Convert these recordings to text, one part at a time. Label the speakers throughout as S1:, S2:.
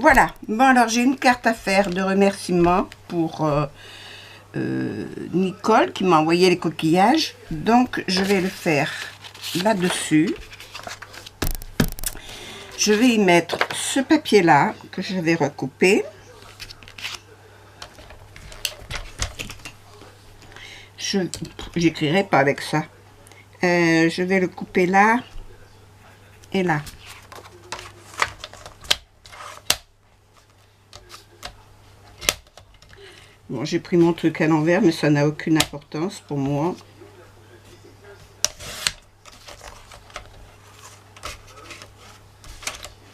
S1: Voilà. Bon, alors j'ai une carte à faire de remerciement pour Nicole qui m'a envoyé les coquillages. Donc, je vais le faire là-dessus. Je vais y mettre ce papier-là que je vais recouper. J'écrirai pas avec ça. Je vais le couper là et là. Bon, j'ai pris mon truc à l'envers, mais ça n'a aucune importance pour moi.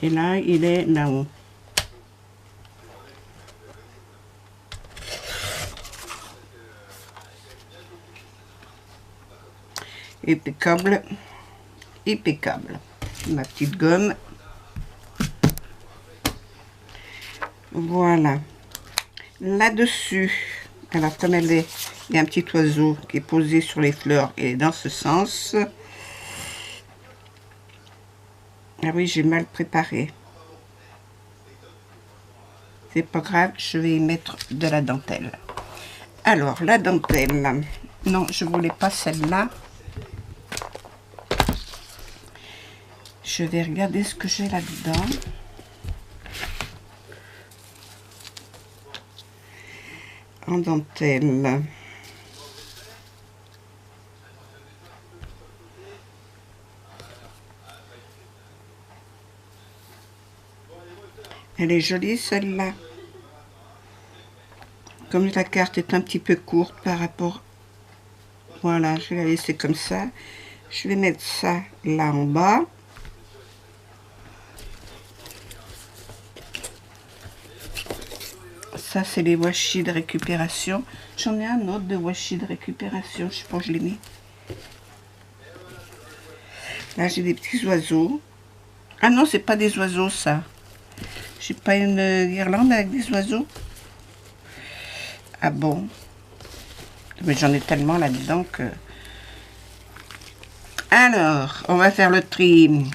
S1: Et là, il est là-haut. Impeccable. Impeccable. Ma petite gomme. Voilà. Là-dessus, alors comme elle est, il y a un petit oiseau qui est posé sur les fleurs et dans ce sens. Ah oui, j'ai mal préparé. C'est pas grave, je vais y mettre de la dentelle. Alors, la dentelle. Non, je voulais pas celle-là. Je vais regarder ce que j'ai là-dedans. En dentelle. Elle est jolie celle-là. Comme la carte est un petit peu courte par rapport... Voilà, je vais la laisser comme ça. Je vais mettre ça là en bas. Ça, c'est les washi de récupération. J'en ai un autre de washi de récupération. Je sais pas où je l'ai mis. Là, j'ai des petits oiseaux. Ah non, c'est pas des oiseaux, ça. J'ai pas une guirlande avec des oiseaux. Ah bon? Mais j'en ai tellement là-dedans que... Alors, on va faire le tri.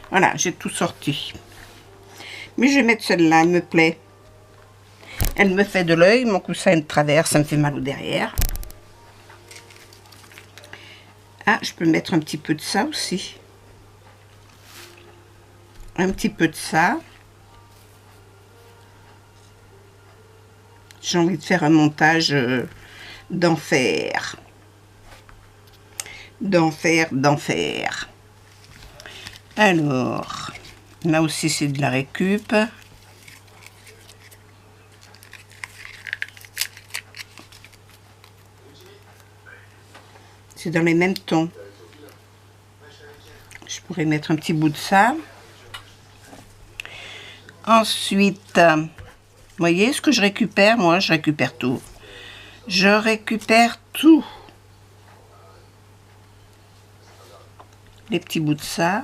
S1: Voilà, j'ai tout sorti. Mais je vais mettre celle-là, elle me plaît. Elle me fait de l'œil, mon coussin de travers, ça me fait mal au derrière. Ah, je peux mettre un petit peu de ça aussi. Un petit peu de ça. J'ai envie de faire un montage d'enfer. D'enfer, d'enfer. Alors, là aussi c'est de la récup. C'est dans les mêmes tons. Je pourrais mettre un petit bout de ça. Ensuite, vous voyez ce que je récupère? Moi, je récupère tout. Je récupère tout. Les petits bouts de ça.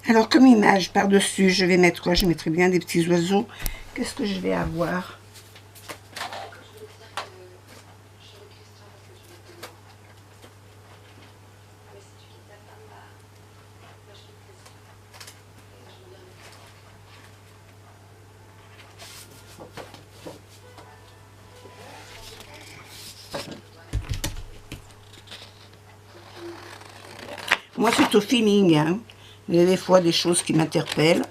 S1: Alors, comme image par-dessus, je vais mettre quoi? Je mettrai bien des petits oiseaux. Qu'est-ce que je vais avoir? Moi, c'est au feeling, hein. Il y a des fois des choses qui m'interpellent.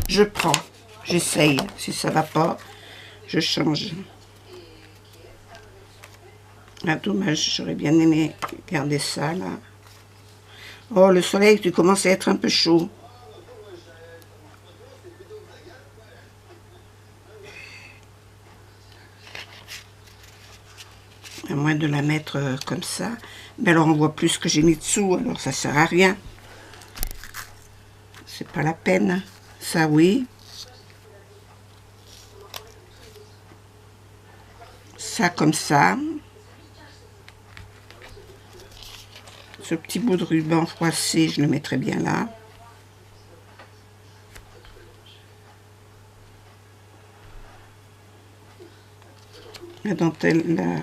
S1: Je prends, j'essaye. Si ça va pas, je change. Ah, dommage, j'aurais bien aimé garder ça, là. Oh, le soleil, tu commences à être un peu chaud. À moins de la mettre comme ça. Mais alors on voit plus ce que j'ai mis dessous, alors ça sert à rien. C'est pas la peine. Ça oui. Ça comme ça. Ce petit bout de ruban froissé, je le mettrai bien là. La dentelle là.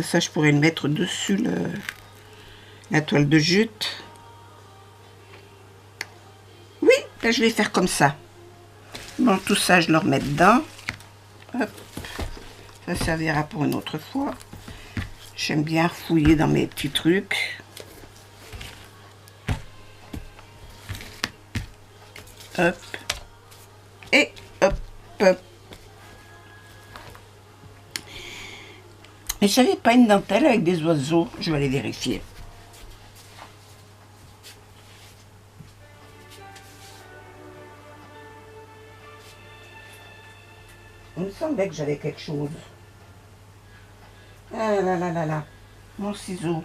S1: Ça, je pourrais le mettre dessus la toile de jute. Oui, là, je vais faire comme ça. Bon, tout ça, je le remets dedans. Hop. Ça servira pour une autre fois. J'aime bien fouiller dans mes petits trucs. Hop. Et hop, hop. Et j'avais pas une dentelle avec des oiseaux. Je vais aller vérifier. Il me semblait que j'avais quelque chose. Ah là là là là. Mon ciseau.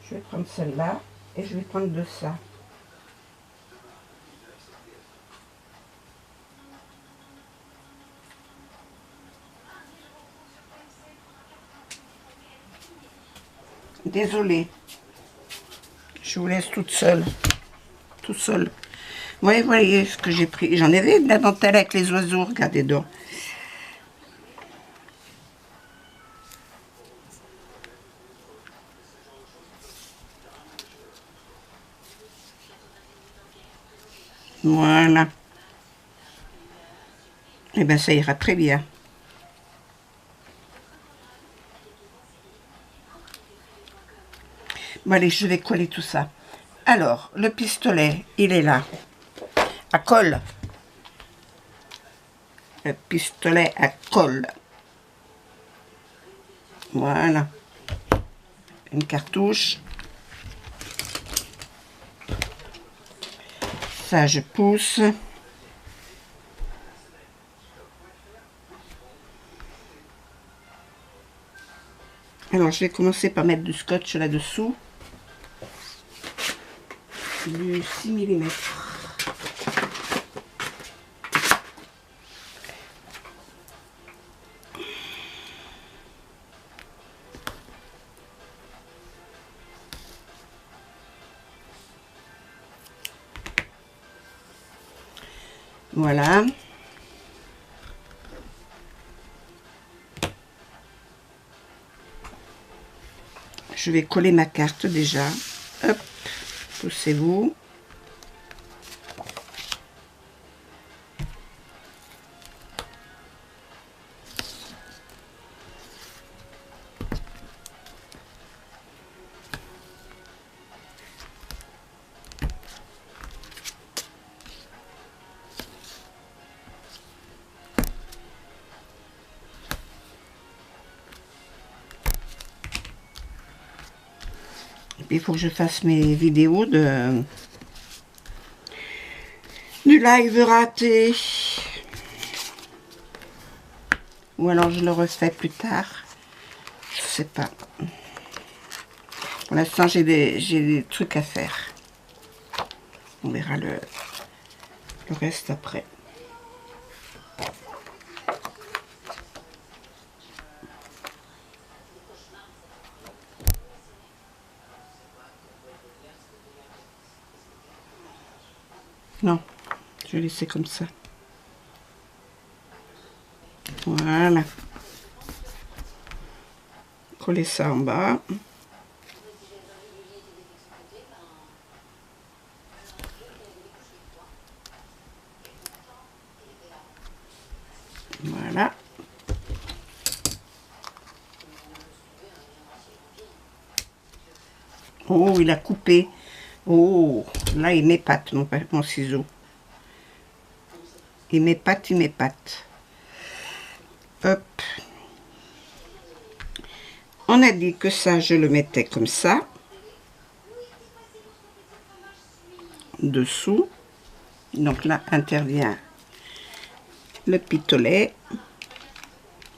S1: Je vais prendre celle-là et je vais prendre de ça. Désolée. Je vous laisse toute seule. Tout seul. Ouais, voyez ce que j'ai pris. J'en avais de la dentelle avec les oiseaux. Regardez donc. Voilà. Et bien, ça ira très bien. Bon, allez, je vais coller tout ça. Alors, le pistolet, il est là. À colle. Le pistolet à colle. Voilà. Une cartouche. Ça, je pousse. Alors, je vais commencer par mettre du scotch là-dessous. Du 6 mm. Voilà. Je vais coller ma carte déjà. Hop, poussez-vous. Il faut que je fasse mes vidéos du live raté. Ou alors je le refais plus tard. Je sais pas. Pour l'instant, j'ai des trucs à faire. On verra le reste après. Non, je vais laisser comme ça. Voilà. Coller ça en bas. Voilà. Oh, il a coupé. Oh, là, il m'épate, mon ciseau. Il m'épate, il m'épate. Hop. On a dit que ça, je le mettais comme ça. Dessous. Donc là intervient le pitolet.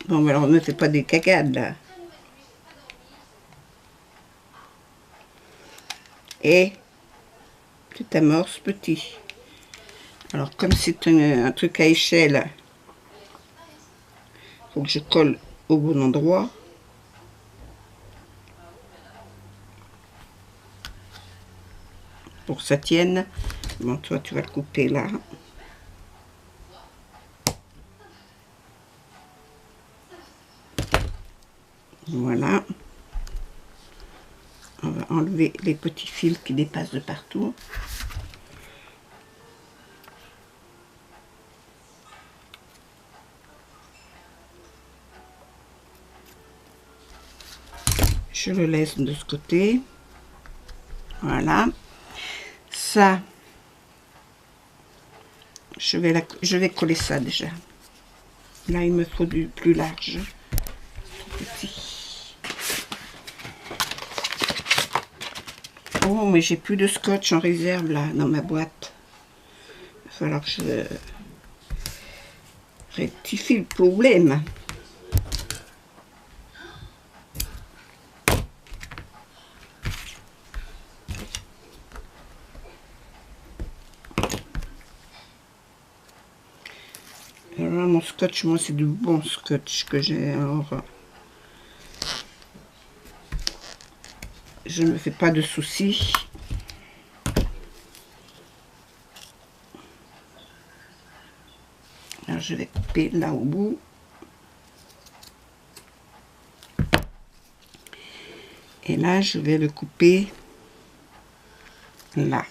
S1: Bon, alors on ne fait pas des cagades là. Et tu t'amorces petit. Alors comme c'est un truc à échelle, faut que je colle au bon endroit. Pour que ça tienne. Bon, toi tu vas le couper là. Voilà. On va enlever les petits fils qui dépassent de partout. Je le laisse de ce côté. Voilà. Ça, je vais coller ça déjà. Là, il me faut du plus large. Trop petit. Oh, mais j'ai plus de scotch en réserve là dans ma boîte. Il va falloir que je rectifie le problème. Alors là, mon scotch, moi, c'est du bon scotch que j'ai. Alors, je ne me fais pas de soucis. Alors, je vais couper là au bout. Et là, je vais le couper là.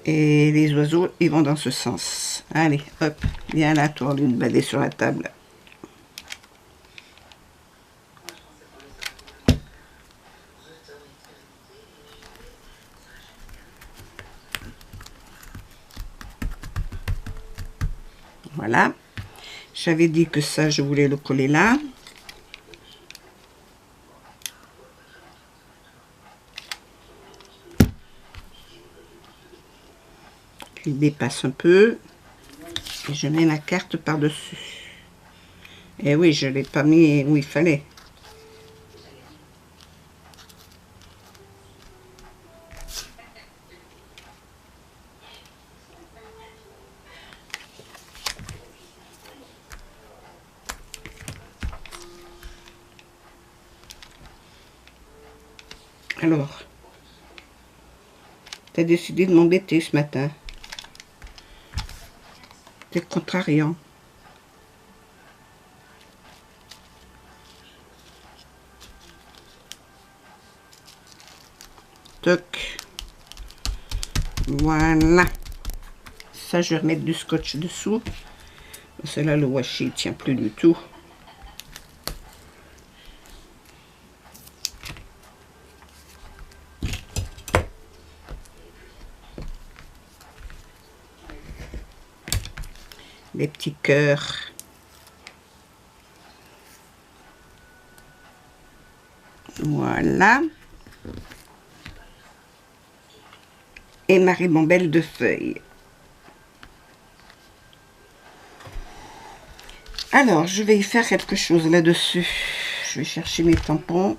S1: Et les oiseaux, ils vont dans ce sens. Allez, hop, viens là, toi, au lieu de balader sur la table. Voilà. J'avais dit que ça, je voulais le coller là. Il dépasse un peu. Et je mets la carte par-dessus. Et oui, je ne l'ai pas mis où il fallait. Alors, tu as décidé de m'embêter ce matin. T'es contrariant. Toc. Voilà. Ça, je vais remettre du scotch dessous. Celle-là, le washi, il tient plus du tout. Les petits cœurs. Voilà. Et ma ribambelle de feuilles. Alors, je vais y faire quelque chose là-dessus. Je vais chercher mes tampons.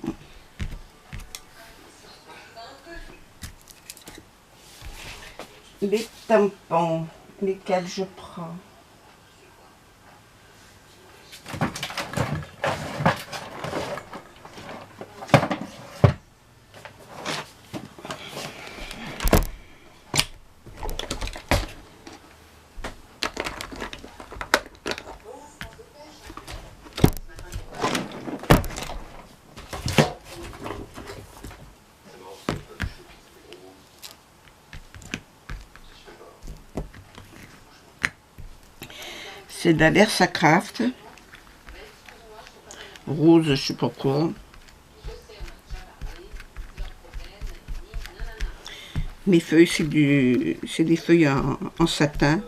S1: Les tampons, lesquels je prends? C'est de la Versacraft. Rose, je sais pas quoi. Mes feuilles, c'est des feuilles en satin.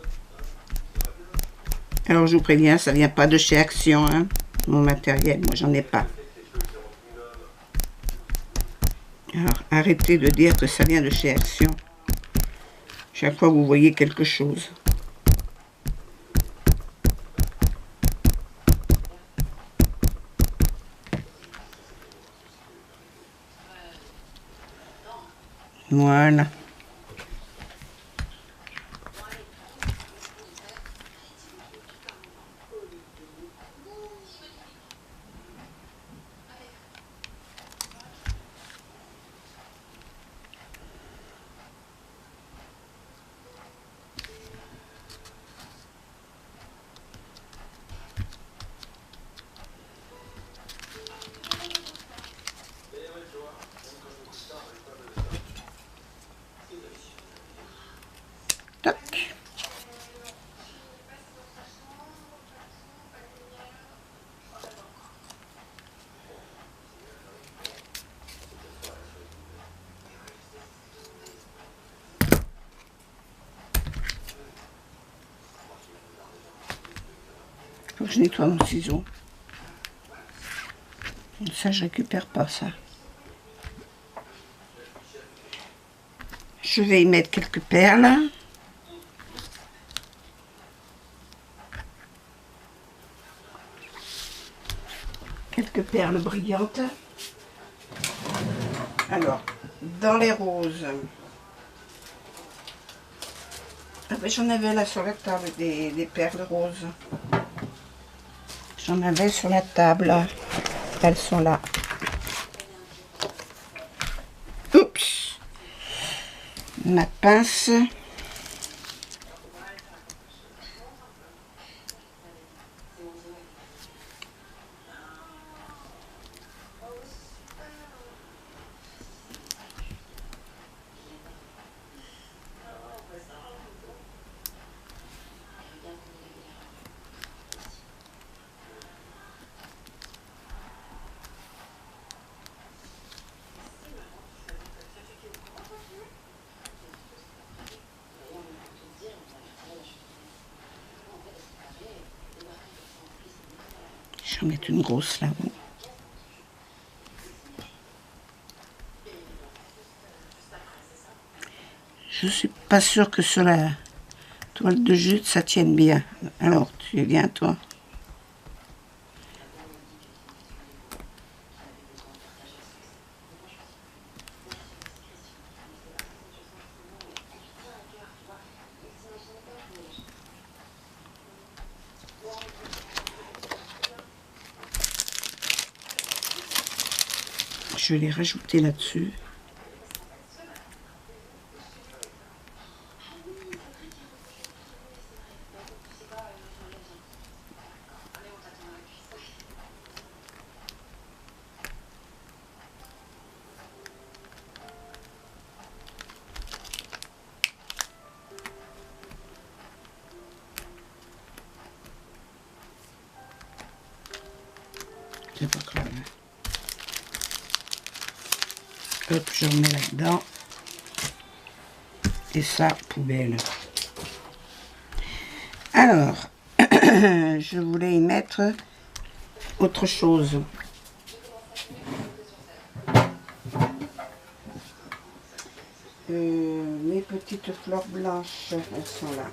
S1: Alors je vous préviens, ça vient pas de chez Action, hein, mon matériel, moi j'en ai pas. Alors arrêtez de dire que ça vient de chez Action. Chaque fois que vous voyez quelque chose. Voilà. Tac. Faut que je nettoie mon ciseau. Ça, je récupère pas ça. Je vais y mettre quelques perles. Quelques perles brillantes. Alors, dans les roses. Ah ben, j'en avais là sur la table des perles roses. J'en avais sur la table. Elles sont là. Oups. Ma pince. Je vais en mettre une grosse là-haut. Je suis pas sûre que sur la toile de jute ça tienne bien. Alors, tu viens toi. Je vais les rajouter là-dessus. C'est pas grave. Hop, je remets là-dedans. Et ça, poubelle. Alors, je voulais y mettre autre chose. Mes petites fleurs blanches, elles sont là.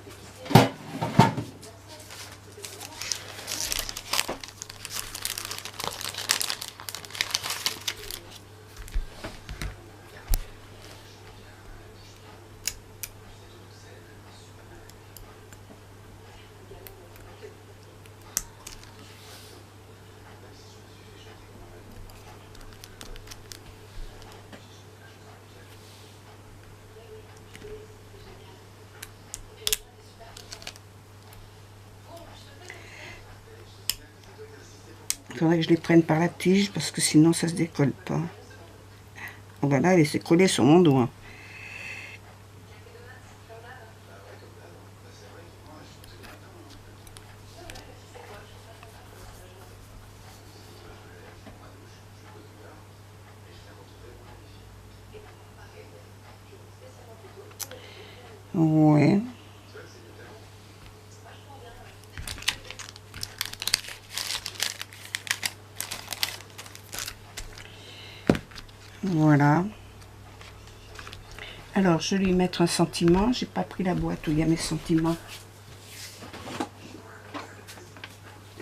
S1: Il faudrait que je les prenne par la tige parce que sinon ça se décolle pas. Voilà, elle s'est collée sur mon doigt. Ouais. Voilà. Alors, je vais lui mettre un sentiment. J'ai pas pris la boîte où il y a mes sentiments.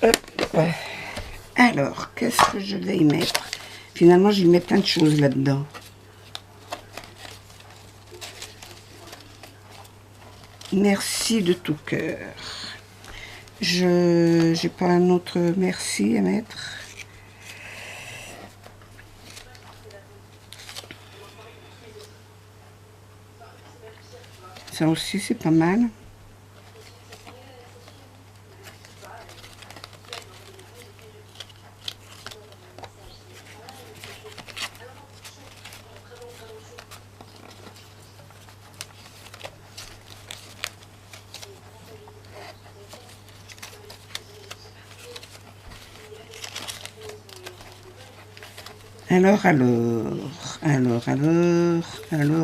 S1: Hop. Alors, qu'est-ce que je vais y mettre? Finalement, je vais mettre plein de choses là-dedans. Merci de tout cœur. Je n'ai pas un autre merci à mettre. Ça aussi, c'est pas mal.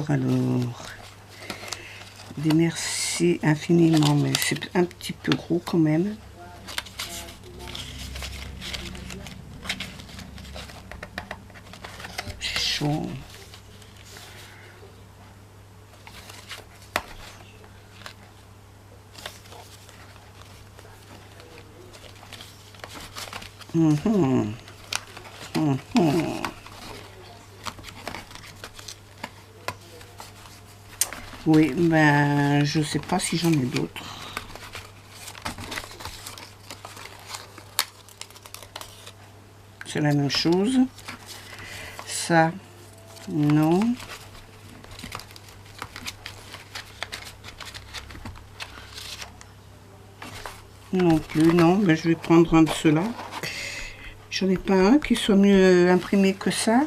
S1: Alors. Des merci infiniment, mais c'est un petit peu gros quand même. C'est chaud. Oui, ben, je sais pas si j'en ai d'autres. C'est la même chose. Ça, non. Non plus, non. Ben, je vais prendre un de ceux-là. J'en ai pas un qui soit mieux imprimé que ça.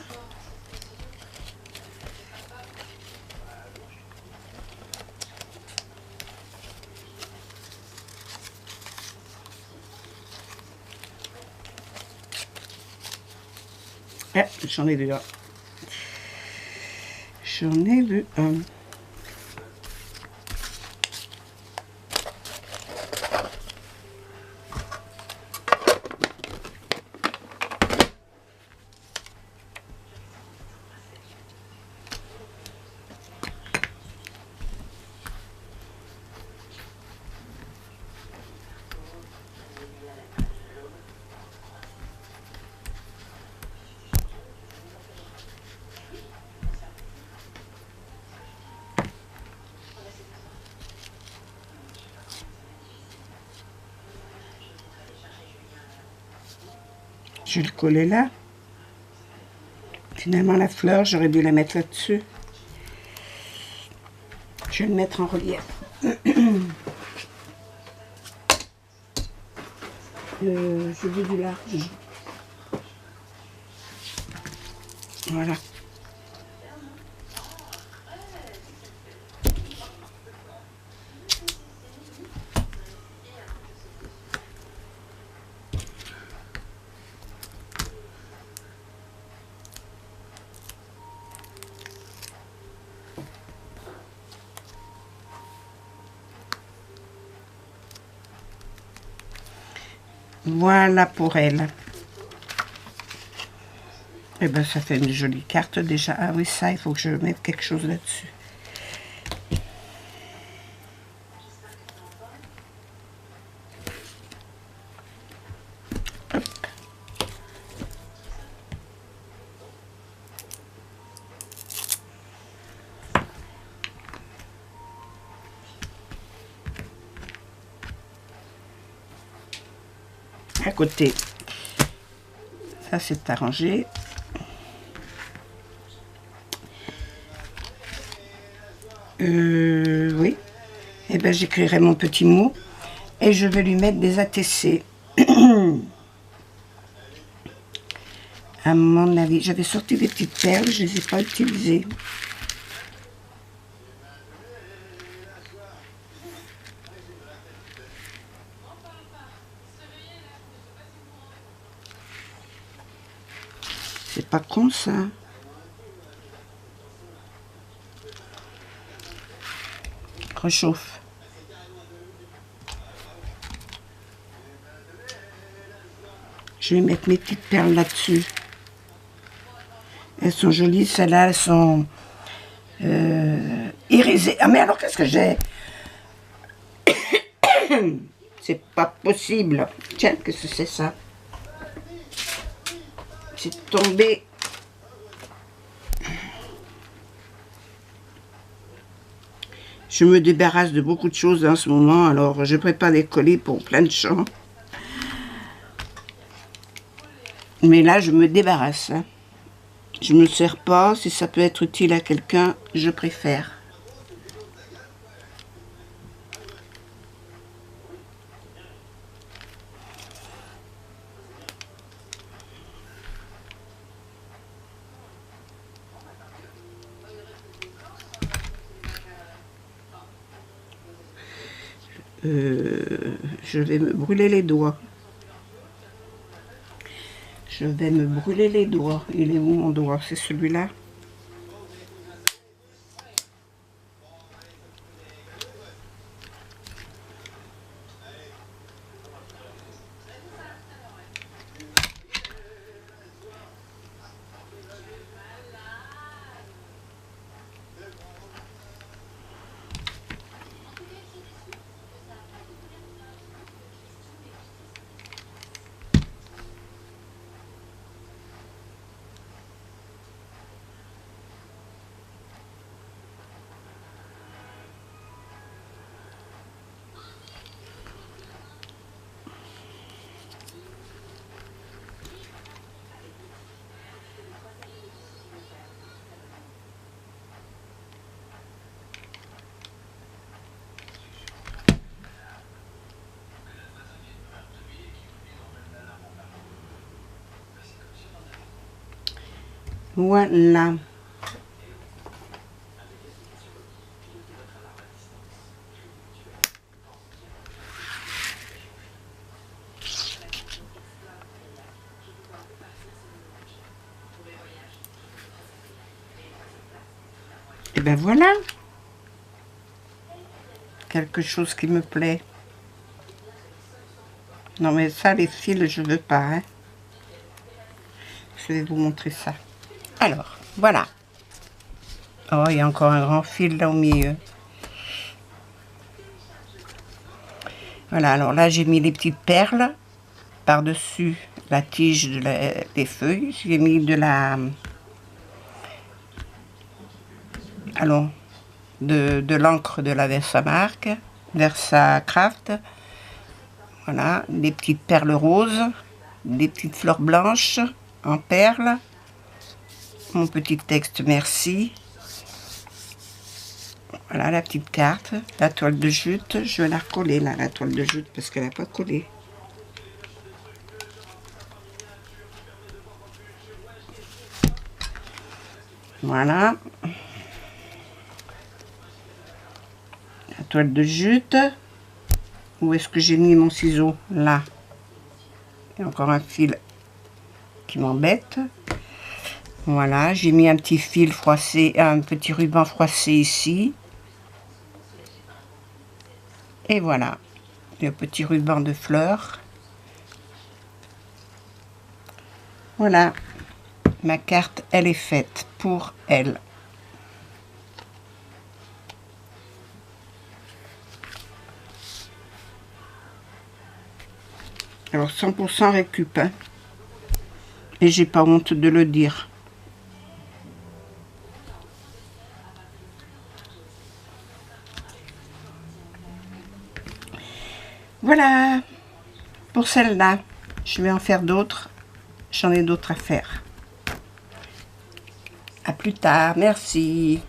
S1: Ah, j'en ai deux. J'en ai vu un. Je vais le coller là. Finalement, la fleur, j'aurais dû la mettre là-dessus. Je vais le mettre en relief. Je veux du large. Voilà. Voilà pour elle. Et ben ça fait une jolie carte déjà. Ah oui, ça, il faut que je mette quelque chose là-dessus. À côté, ça c'est arrangé. Oui. Et ben j'écrirai mon petit mot et je vais lui mettre des ATC. À mon avis, j'avais sorti des petites perles, je les ai pas utilisées. C'est pas con ça. Rechauffe. Je vais mettre mes petites perles là-dessus. Elles sont jolies, celles-là, elles sont irisées. Ah mais alors qu'est-ce que j'ai? C'est pas possible. Tiens, qu'est-ce que c'est ça? C'est tombé. Je me débarrasse de beaucoup de choses en ce moment, alors je prépare des colis pour plein de gens. Mais là, je me débarrasse. Hein. Je ne me sers pas. Si ça peut être utile à quelqu'un, je préfère. Je vais me brûler les doigts. Je vais me brûler les doigts. Il est où mon doigt? C'est celui-là. Voilà. Et ben voilà. Quelque chose qui me plaît. Non mais ça, les fils, je veux pas. Hein. Je vais vous montrer ça. Alors, voilà. Oh, il y a encore un grand fil là au milieu. Voilà, alors là, j'ai mis les petites perles par-dessus la tige des feuilles. J'ai mis de la... Allons, de l'encre de la Versamark, Versacraft. Voilà, des petites perles roses, des petites fleurs blanches en perles. Mon petit texte merci. Voilà la petite carte, la toile de jute. Je vais la recoller là, la toile de jute, parce qu'elle n'a pas collé. Voilà. La toile de jute. Où est-ce que j'ai mis mon ciseau? Là. Il y a encore un fil qui m'embête. Voilà, j'ai mis un petit fil froissé, un petit ruban froissé ici. Et voilà, le petit ruban de fleurs. Voilà, ma carte, elle est faite pour elle. Alors 100% récup, hein. Et j'ai pas honte de le dire. Voilà, pour celle-là, je vais en faire d'autres. J'en ai d'autres à faire. À plus tard, merci.